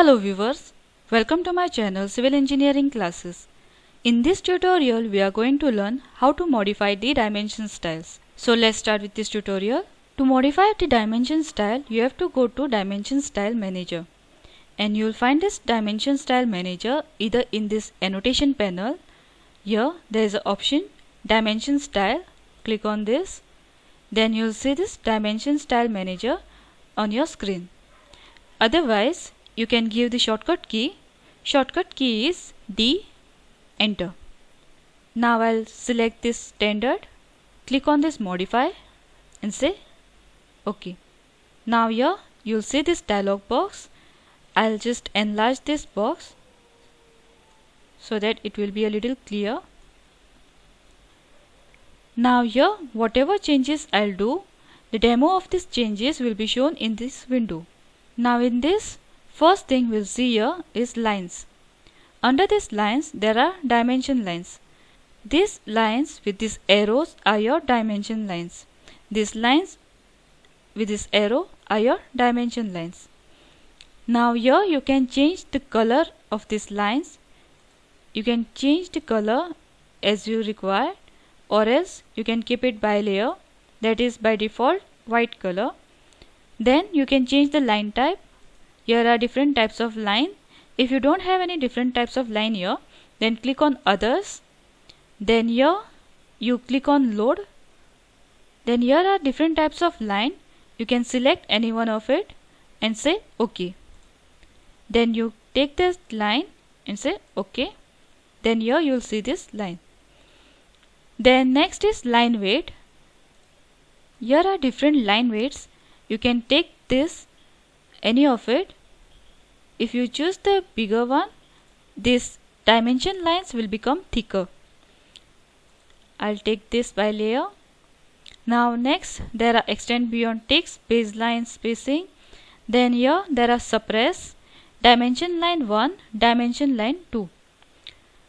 Hello viewers, welcome to my channel Civil Engineering Classes. In this tutorial we are going to learn how to modify the dimension styles. So let's start with this tutorial. To modify the dimension style, you have to go to Dimension Style Manager. And you will find this Dimension Style Manager either in this annotation panel. Here there is an option Dimension Style. Click on this. Then you will see this Dimension Style Manager on your screen. Otherwise, you can give the shortcut key. Shortcut key is D, enter. Now I'll select this standard, click on this modify and say OK. Now here you'll see this dialog box. I'll just enlarge this box so that it will be a little clear. Now here whatever changes I'll do, the demo of these changes will be shown in this window. Now in this, first thing we'll see here is lines. Under these lines there are dimension lines. These lines with these arrows are your dimension lines. These lines with this arrow are your dimension lines. Now here you can change the color of these lines. You can change the color as you require, or else you can keep it by layer, that is by default white color. Then you can change the line type. Here are different types of line. If you don't have any different types of line here, then click on others. Then here you click on load. Then here are different types of line. You can select any one of it and say OK. Then you take this line and say OK. Then here you will see this line. Then next is line weight. Here are different line weights. You can take this, any of it. If you choose the bigger one, these dimension lines will become thicker. I'll take this by layer. Now next there are extend beyond text, baseline spacing. Then here there are suppress, dimension line 1, dimension line 2.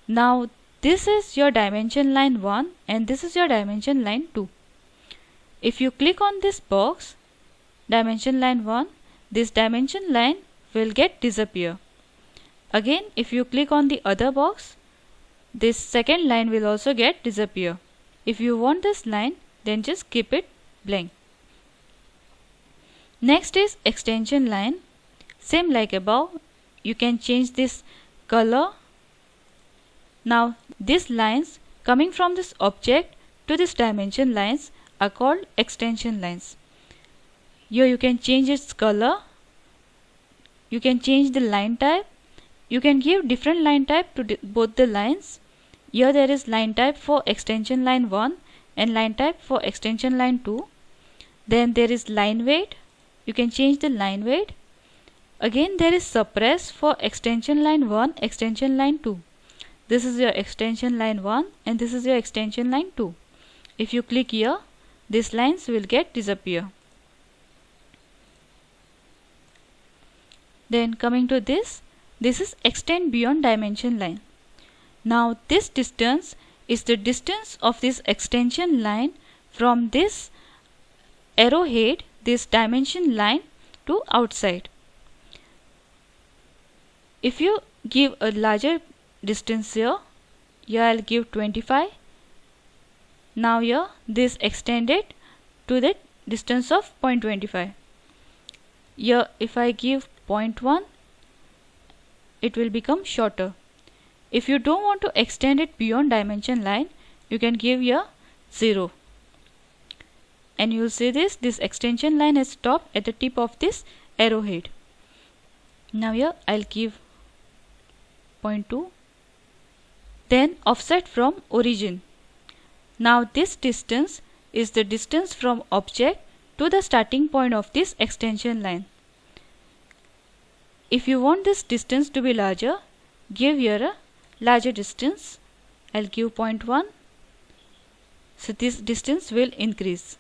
Now this is your dimension line 1 and this is your dimension line 2. If you click on this box, dimension line 1, this dimension line will get disappear. Again, if you click on the other box, this second line will also get disappear. If you want this line, then just keep it blank. Next is extension line. Same like above, you can change this color. Now these lines coming from this object to this dimension lines are called extension lines. Here you can change its color. You can change the line type. You can give different line type to both the lines. Here there is line type for extension line 1 and line type for extension line 2. Then there is line weight. You can change the line weight. Again there is suppress for extension line 1, extension line 2. This is your extension line 1 and this is your extension line 2. If you click here, these lines will get disappear. Then coming to this is extend beyond dimension line. Now this distance is the distance of this extension line from this arrowhead, this dimension line, to outside. If you give a larger distance here I'll give 25. Now here this extended to the distance of 0.25. Here if I give 0.1, it will become shorter. If you don't want to extend it beyond dimension line, you can give here 0. And you will see this extension line has stopped at the tip of this arrowhead. Now here I'll give 0.2. Then offset from origin. Now this distance is the distance from object to the starting point of this extension line. If you want this distance to be larger, give here a larger distance. I'll give 0.1. So this distance will increase.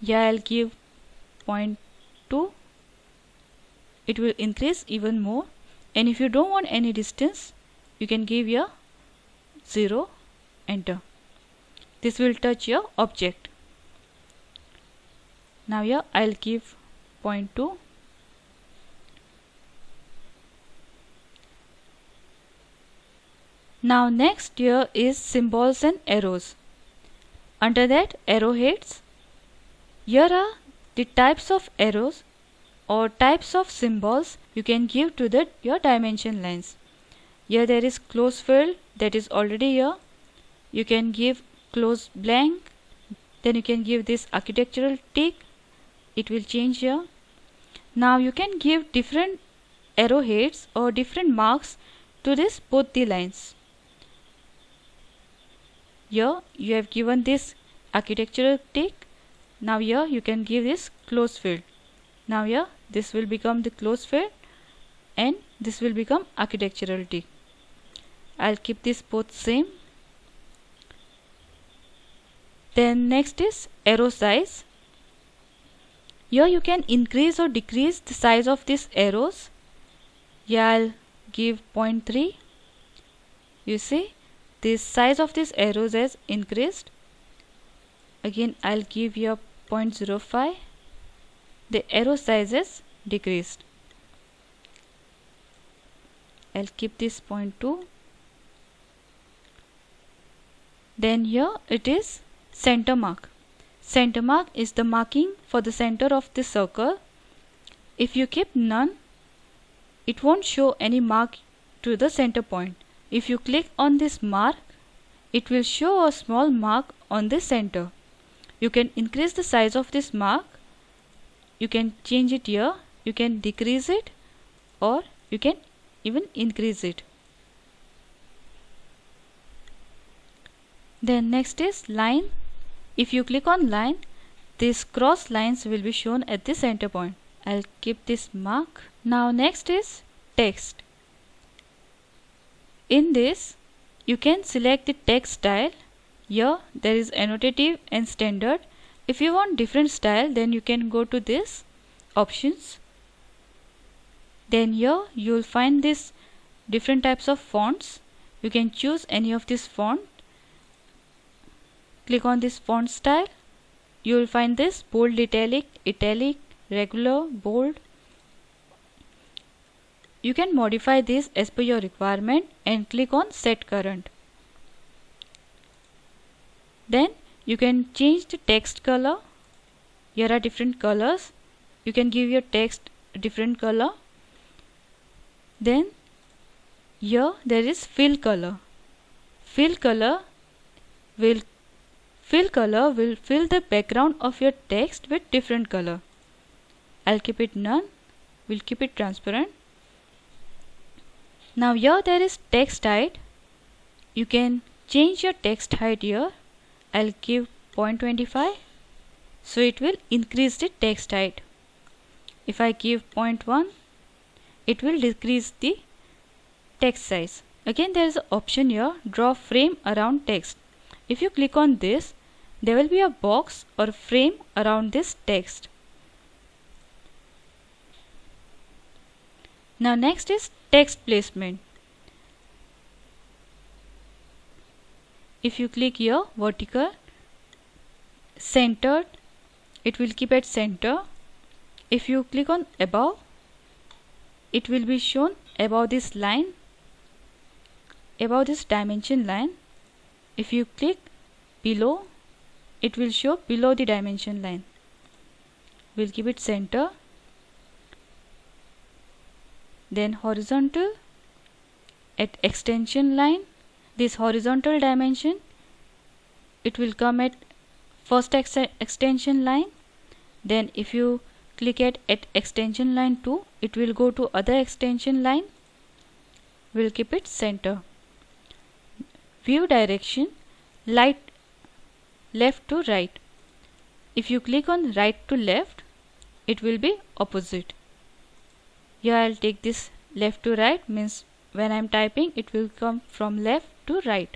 Yeah, I'll give 0.2. It will increase even more. And if you don't want any distance, you can give here 0, enter. This will touch your object. Now here I'll give 0.2. Now next here is symbols and arrows. Under that, arrowheads. Here are the types of arrows or types of symbols you can give to your dimension lines. Here there is close field, that is already here. You can give close blank, then you can give this architectural tick, it will change here. Now you can give different arrowheads or different marks to this both the lines. Here you have given this architectural tick. Now here you can give this close field. Now here this will become the close field and this will become architectural tick. I'll keep this both same. Then next is arrow size. Here you can increase or decrease the size of these arrows. Here I'll give 0.3. You see the size of these arrows has increased. Again I'll give here 0.05. The arrow size is decreased. I'll keep this 0.2. Then here it is center mark. Center mark is the marking for the center of the circle. If you keep none, it won't show any mark to the center point. If you click on this mark, it will show a small mark on the center. You can increase the size of this mark. You can change it here. You can decrease it or you can even increase it. Then next is line. If you click on line, these cross lines will be shown at the center point. I'll keep this mark. Now next is text. In this, you can select the text style. Here there is annotative and standard. If you want different style, then you can go to this options. Then here you will find this different types of fonts. You can choose any of this font. Click on this font style. You will find this bold, italic, regular, bold. You can modify this as per your requirement and click on set current. Then you can change the text color. Here are different colors. You can give your text a different color. Then here there is fill color. Fill color will fill the background of your text with different color. I'll keep it none. We'll keep it transparent. Now here there is text height. You can change your text height here. I'll give 0.25. So it will increase the text height. If I give 0.1, it will decrease the text size. Again there is an option here, draw frame around text. If you click on this, there will be a box or frame around this text. Now next is text placement. If you click here, vertical, centered, it will keep at center. If you click on above, it will be shown above this line, above this dimension line. If you click below, it will show below the dimension line. We'll keep it center. Then horizontal, at extension line, this horizontal dimension, it will come at first extension line. Then if you click at extension line 2, it will go to other extension line. We'll keep it center. View direction, light left to right. If you click on right to left, it will be opposite. Here I'll take this left to right, means when I'm typing it will come from left to right.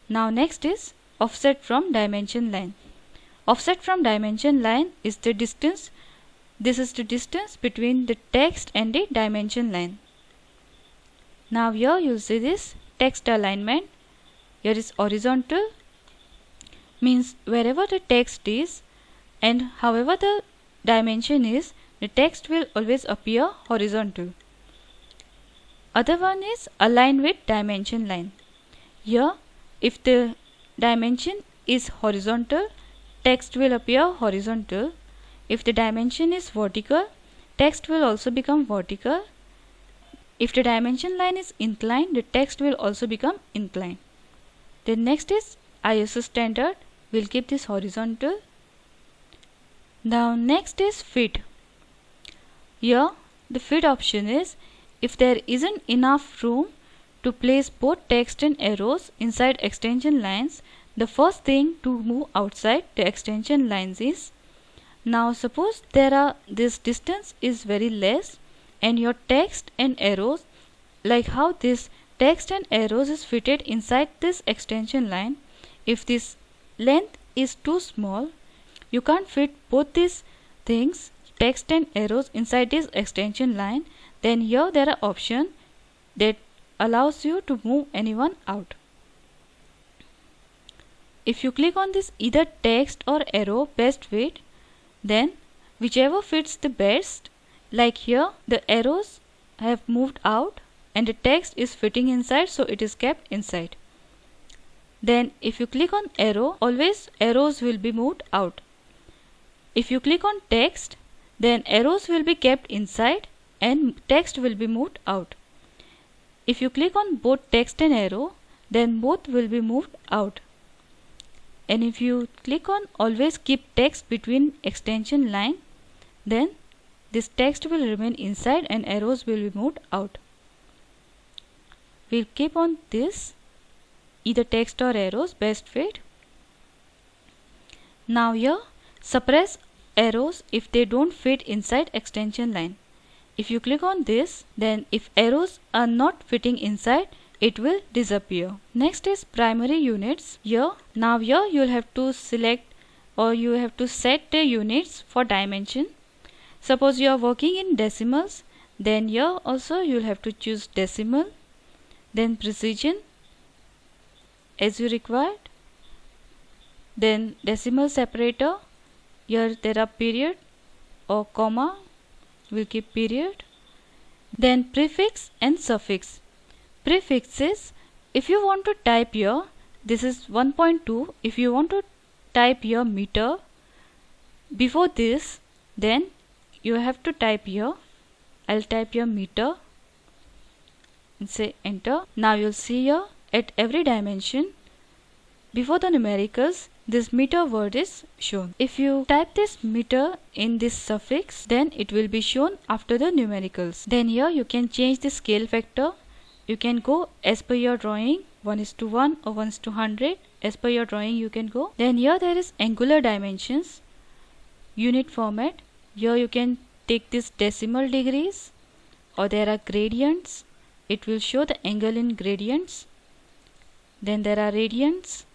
Now next is offset from dimension line. Offset from dimension line is the distance. This is the distance between the text and the dimension line. Now here you see this text alignment. Here is horizontal, means wherever the text is and however the dimension is, the text will always appear horizontal. Other one is align with dimension line. Here, if the dimension is horizontal, text will appear horizontal. If the dimension is vertical, text will also become vertical. If the dimension line is inclined, the text will also become inclined. Then next is ISO standard. We'll keep this horizontal. Now next is fit. Here the fit option is if there isn't enough room to place both text and arrows inside extension lines, the first thing to move outside the extension lines is, now suppose this distance is very less and your text and arrows, like how this text and arrows is fitted inside this extension line, if this length is too small, you can't fit both these things, text and arrows, inside this extension line, then here there are options that allows you to move anyone out. If you click on this either text or arrow best fit, then whichever fits the best, like here the arrows have moved out and the text is fitting inside, so it is kept inside. Then if you click on arrow, always arrows will be moved out. If you click on text, then arrows will be kept inside and text will be moved out. If you click on both text and arrow, then both will be moved out. And if you click on always keep text between extension line, then this text will remain inside and arrows will be moved out. We'll keep on this either text or arrows best fit. Now here suppress arrows if they don't fit inside extension line. If you click on this, then if arrows are not fitting inside, it will disappear. Next is primary units. Now here you will have to select or you have to set the units for dimension. Suppose you are working in decimals, then here also you will have to choose decimal, then precision as you required, then decimal separator. Here there are period or comma, we'll keep period. Then prefix and suffix. Prefixes, if you want to type here, this is 1.2. If you want to type here meter before this, then you have to type here, I'll type here meter and say enter. Now you'll see here at every dimension before the numericals, this meter word is shown. If you type this meter in this suffix, then it will be shown after the numericals. Then here you can change the scale factor. You can go as per your drawing, 1:1 or 1:100, as per your drawing you can go. Then here there is angular dimensions, unit format. Here you can take this decimal degrees, or there are gradients. It will show the angle in gradients. Then there are radians.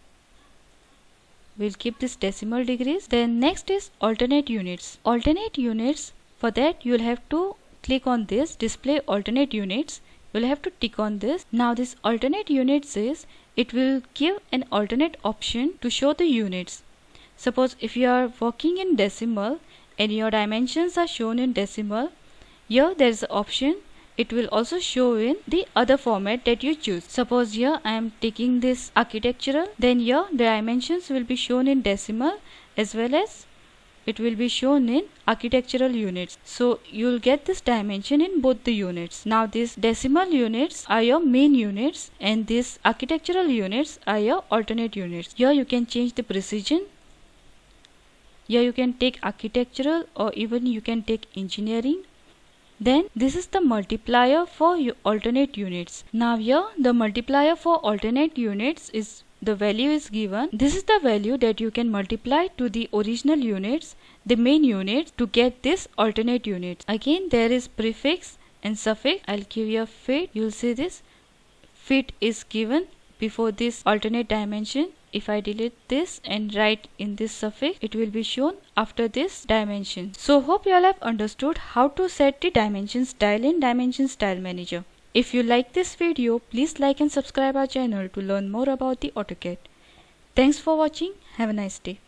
We'll keep this decimal degrees. Then next is alternate units. Alternate units, for that you will have to click on this display alternate units. You will have to tick on this. Now this alternate units is, it will give an alternate option to show the units. Suppose if you are working in decimal and your dimensions are shown in decimal, here there is an option. It will also show in the other format that you choose. Suppose here I am taking this architectural, then here the dimensions will be shown in decimal as well as it will be shown in architectural units. So you will get this dimension in both the units. Now these decimal units are your main units and these architectural units are your alternate units. Here you can change the precision. Here you can take architectural or even you can take engineering. Then this is the multiplier for your alternate units. Now here the multiplier for alternate units is, the value is given. This is the value that you can multiply to the original units, the main units, to get this alternate units. Again there is prefix and suffix. I'll give you a fit. You'll see this fit is given before this alternate dimension. If I delete this and write in this suffix, it will be shown after this dimension. So hope you all have understood how to set the dimension style in Dimension Style Manager. If you like this video, please like and subscribe our channel to learn more about the AutoCAD. Thanks for watching. Have a nice day.